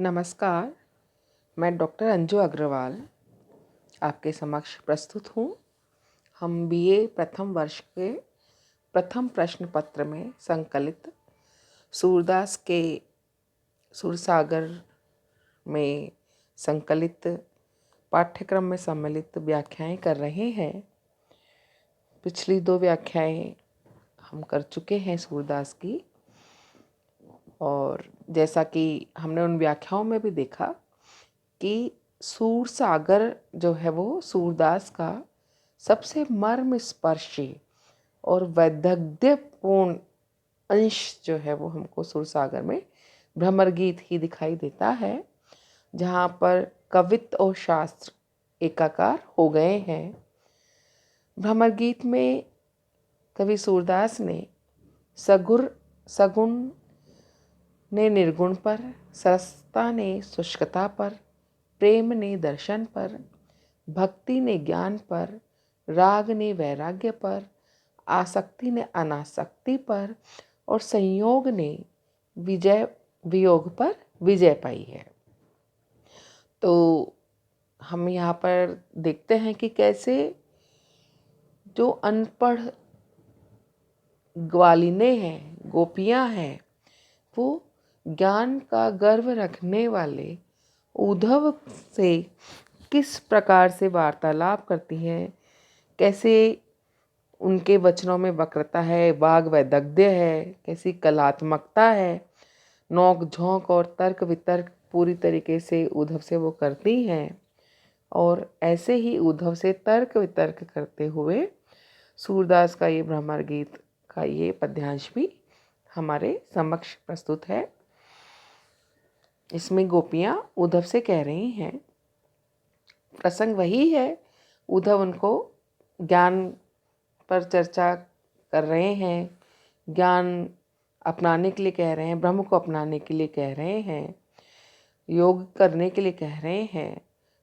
नमस्कार, मैं डॉक्टर अंजू अग्रवाल आपके समक्ष प्रस्तुत हूँ। हम बीए प्रथम वर्ष के प्रथम प्रश्न पत्र में संकलित सूरदास के सुरसागर में संकलित पाठ्यक्रम में सम्मिलित व्याख्याएं कर रहे हैं। पिछली 2 व्याख्याएं हम कर चुके हैं सूरदास की, और जैसा कि हमने उन व्याख्याओं में भी देखा कि सूरसागर जो है वो सूरदास का सबसे मर्म स्पर्शी और वैदग्ध्यपूर्ण अंश जो है वो हमको सूरसागर में भ्रमर गीत ही दिखाई देता है, जहाँ पर कवित्व और शास्त्र एकाकार हो गए हैं। भ्रमर गीत में कवि सूरदास ने सगुण ने निर्गुण पर, सरसता ने शुष्कता पर, प्रेम ने दर्शन पर, भक्ति ने ज्ञान पर, राग ने वैराग्य पर, आसक्ति ने अनासक्ति पर और संयोग ने वियोग पर विजय पाई है। तो हम यहाँ पर देखते हैं कि कैसे जो अनपढ़ ग्वालिनें हैं, गोपियाँ हैं, वो ज्ञान का गर्व रखने वाले उद्धव से किस प्रकार से वार्तालाप करती हैं, कैसे उनके वचनों में वक्रता है, वाग वैदग्ध्य है, कैसी कलात्मकता है, नोक झोंक और तर्क वितर्क पूरी तरीके से उद्धव से वो करती हैं। और ऐसे ही उद्धव से तर्क वितर्क करते हुए सूरदास का ये भ्रमर गीत का ये पद्यांश भी हमारे समक्ष प्रस्तुत है। इसमें गोपियाँ उद्धव से कह रही हैं, प्रसंग वही है, उद्धव उनको ज्ञान पर चर्चा कर रहे हैं, ज्ञान अपनाने के लिए कह रहे हैं, ब्रह्म को अपनाने के लिए कह रहे हैं, योग करने के लिए कह रहे हैं,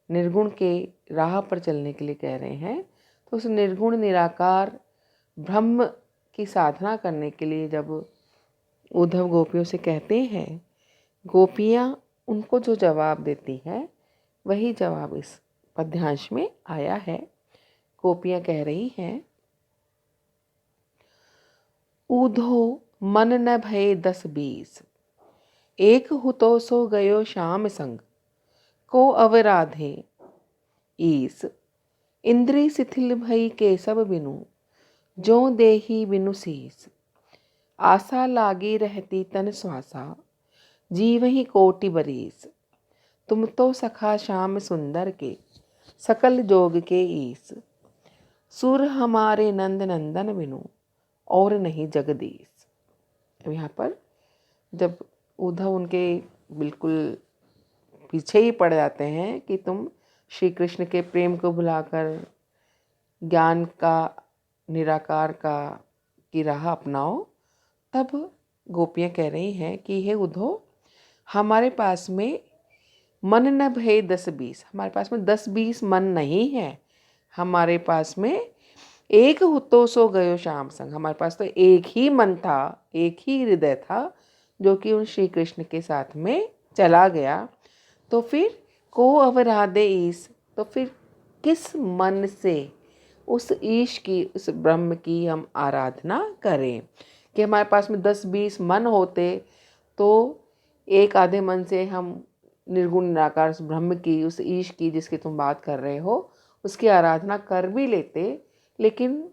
निर्गुण के राह पर चलने के लिए कह रहे हैं। तो उस निर्गुण निराकार ब्रह्म की साधना करने के लिए जब उद्धव गोपियों से कहते हैं, गोपियाँ उनको जो जवाब देती हैं वही जवाब इस पद्यांश में आया है। गोपियाँ कह रही हैं, ऊधो मन न भये 10-20, एक हुतो सो गयो श्याम संग, को अवराधे ईस, इंद्री शिथिल भई केशव बिनु, जो देही बिनु शीस, आशा लागी रहती तन श्वासा, जीवहि कोटि बरीस, तुम तो सखा श्याम सुंदर के, सकल जोग के ईस, सुर हमारे नंद नंदन बिनु, और नहीं जगदीश। अब यहाँ पर जब उद्धव उनके बिल्कुल पीछे ही पड़ जाते हैं कि तुम श्री कृष्ण के प्रेम को भुलाकर ज्ञान का निराकार का की राह अपनाओ, तब गोपियाँ कह रही हैं कि हे उद्धव, हमारे पास में मन न भये 10-20, हमारे पास में 10-20 मन नहीं है, हमारे पास में एक हुतो सो गयो श्याम संग, हमारे पास तो एक ही मन था, एक ही हृदय था जो कि उन श्री कृष्ण के साथ में चला गया। तो फिर को अवराधे ईश, तो फिर किस मन से उस ईश की, उस ब्रह्म की हम आराधना करें। कि हमारे पास में 10-20 मन होते तो एक आधे मन से हम निर्गुण निराकार उस ब्रह्म की, उस ईश की जिसकी तुम बात कर रहे हो, उसकी आराधना कर भी लेते। लेकिन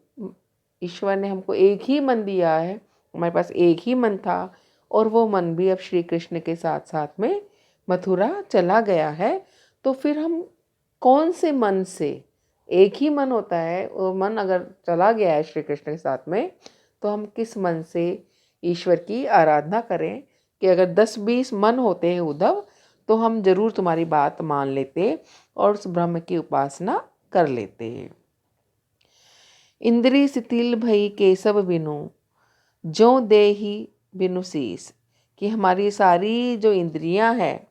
ईश्वर ने हमको एक ही मन दिया है, हमारे पास एक ही मन था, और वो मन भी अब श्री कृष्ण के साथ साथ में मथुरा चला गया है। तो फिर हम कौन से मन से, एक ही मन होता है, वो मन अगर चला गया है श्री कृष्ण के साथ में, तो हम किस मन से ईश्वर की आराधना करें। कि अगर 10-20 मन होते हैं उद्धव, तो हम जरूर तुम्हारी बात मान लेते और उस ब्रह्म की उपासना कर लेते। इंद्री शिथिल भई केशव बिनु, जो देही बिनु शीस, कि हमारी सारी जो इंद्रियां हैं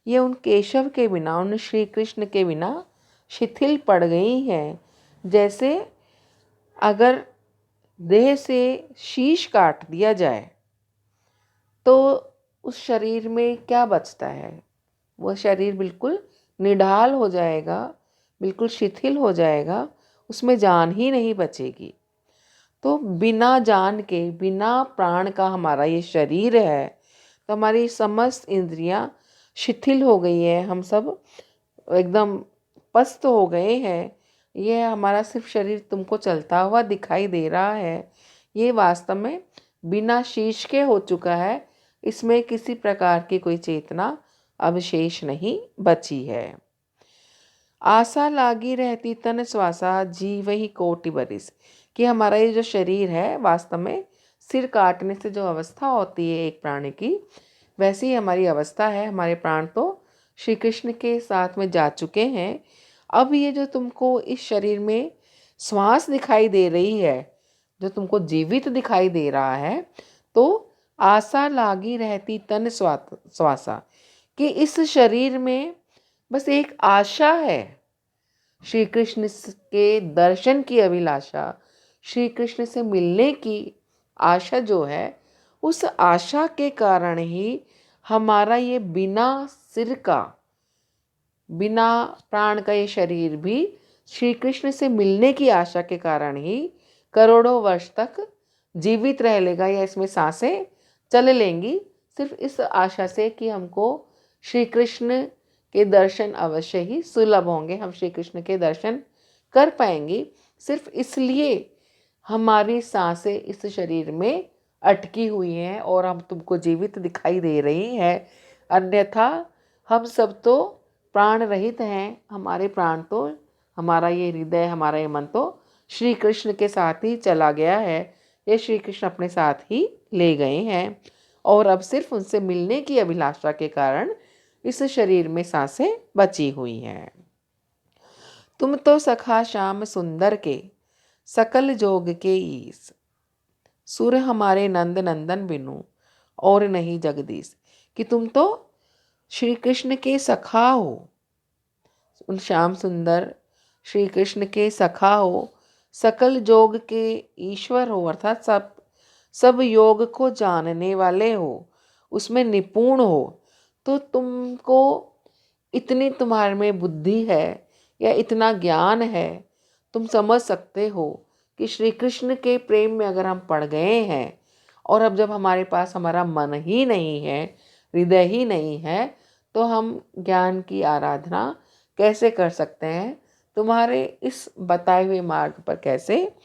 ये उन केशव के बिना, उन श्री कृष्ण के बिना शिथिल पड़ गई हैं। जैसे अगर देह से शीश काट दिया जाए तो उस शरीर में क्या बचता है, वह शरीर बिल्कुल निढाल हो जाएगा, बिल्कुल शिथिल हो जाएगा, उसमें जान ही नहीं बचेगी। तो बिना जान के, बिना प्राण का हमारा ये शरीर है, तो हमारी समस्त इंद्रियां शिथिल हो गई है, हम सब एकदम पस्त हो गए हैं। ये हमारा सिर्फ शरीर तुमको चलता हुआ दिखाई दे रहा है, ये वास्तव में बिना शीश के हो चुका है। इसमें किसी प्रकार की कोई चेतना अवशेष नहीं बची है। आशा लागी रहती तन श्वासा जीव ही कोटि बरिस, कि हमारा ये जो शरीर है वास्तव में सिर काटने से जो अवस्था होती है एक प्राणी की, वैसी ही हमारी अवस्था है। हमारे प्राण तो श्री कृष्ण के साथ में जा चुके हैं। अब ये जो तुमको इस शरीर में श्वास दिखाई दे रही है, जो तुमको जीवित दिखाई दे रहा है, तो आशा लागी रहती तन श्वासा, कि इस शरीर में बस एक आशा है, श्री कृष्ण के दर्शन की अभिलाषा, श्री कृष्ण से मिलने की आशा जो है, उस आशा के कारण ही हमारा ये बिना सिर का, बिना प्राण का ये शरीर भी श्री कृष्ण से मिलने की आशा के कारण ही करोड़ों वर्ष तक जीवित रह लेगा, या इसमें सांसें चल लेंगी, सिर्फ इस आशा से कि हमको श्री कृष्ण के दर्शन अवश्य ही सुलभ होंगे, हम श्री कृष्ण के दर्शन कर पाएंगे। सिर्फ इसलिए हमारी सांसें इस शरीर में अटकी हुई हैं और हम तुमको जीवित दिखाई दे रही हैं, अन्यथा हम सब तो प्राण रहित हैं। हमारे प्राण तो, हमारा ये हृदय, हमारा ये मन तो श्री कृष्ण के साथ ही चला गया है, ये श्री कृष्ण अपने साथ ही ले गए हैं, और अब सिर्फ उनसे मिलने की अभिलाषा के कारण इस शरीर में सांसें बची हुई हैं। तुम तो सखा श्याम सुंदर के सकल जोग के ईस, सुर हमारे नंद नंदन बिनु और नहीं जगदीश, कि तुम तो श्री कृष्ण के सखा हो, उन श्याम सुंदर श्री कृष्ण के सखा हो, सकल जोग के ईश्वर हो, अर्थात सब योग को जानने वाले हो, उसमें निपुण हो। तो तुमको इतनी तुम्हारे में बुद्धि है या इतना ज्ञान है, तुम समझ सकते हो कि श्री कृष्ण के प्रेम में अगर हम पड़ गए हैं, और अब जब हमारे पास हमारा मन ही नहीं है, हृदय ही नहीं है, तो हम ज्ञान की आराधना कैसे कर सकते हैं, तुम्हारे इस बताए हुए मार्ग पर कैसे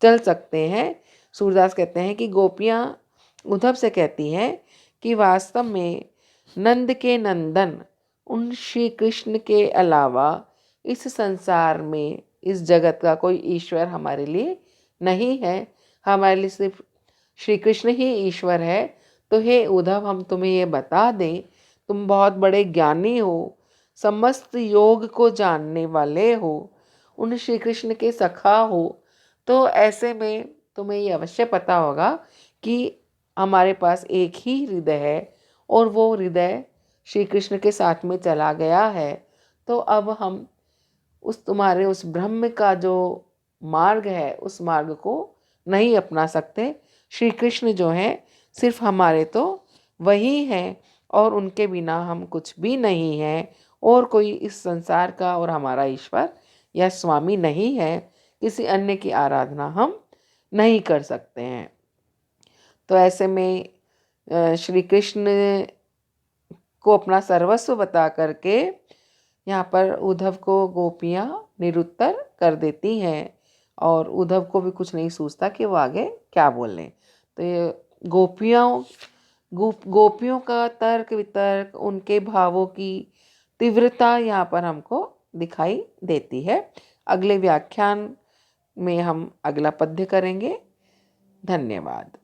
चल सकते हैं। सूरदास कहते हैं कि गोपियाँ उद्धव से कहती हैं कि वास्तव में नंद के नंदन उन श्री कृष्ण के अलावा इस संसार में, इस जगत का कोई ईश्वर हमारे लिए नहीं है, हमारे लिए सिर्फ श्री कृष्ण ही ईश्वर है। तो हे उद्धव, हम तुम्हें ये बता दें, तुम बहुत बड़े ज्ञानी हो, समस्त योग को जानने वाले हो, उन श्री कृष्ण के सखा हो, तो ऐसे में तुम्हें ये अवश्य पता होगा कि हमारे पास एक ही हृदय है, और वो हृदय श्री कृष्ण के साथ में चला गया है। तो अब हम उस तुम्हारे उस ब्रह्म का जो मार्ग है, उस मार्ग को नहीं अपना सकते। श्री कृष्ण जो हैं सिर्फ हमारे तो वही हैं, और उनके बिना हम कुछ भी नहीं हैं, और कोई इस संसार का और हमारा ईश्वर या स्वामी नहीं है। किसी अन्य की आराधना हम नहीं कर सकते हैं। तो ऐसे में श्री कृष्ण को अपना सर्वस्व बता करके यहाँ पर उद्धव को गोपियाँ निरुत्तर कर देती हैं, और उद्धव को भी कुछ नहीं सूझता कि वो आगे क्या बोलें। तो ये गोपियों का तर्क वितर्क, उनके भावों की तीव्रता यहाँ पर हमको दिखाई देती है। अगले व्याख्यान में हम अगला पद्य करेंगे। धन्यवाद।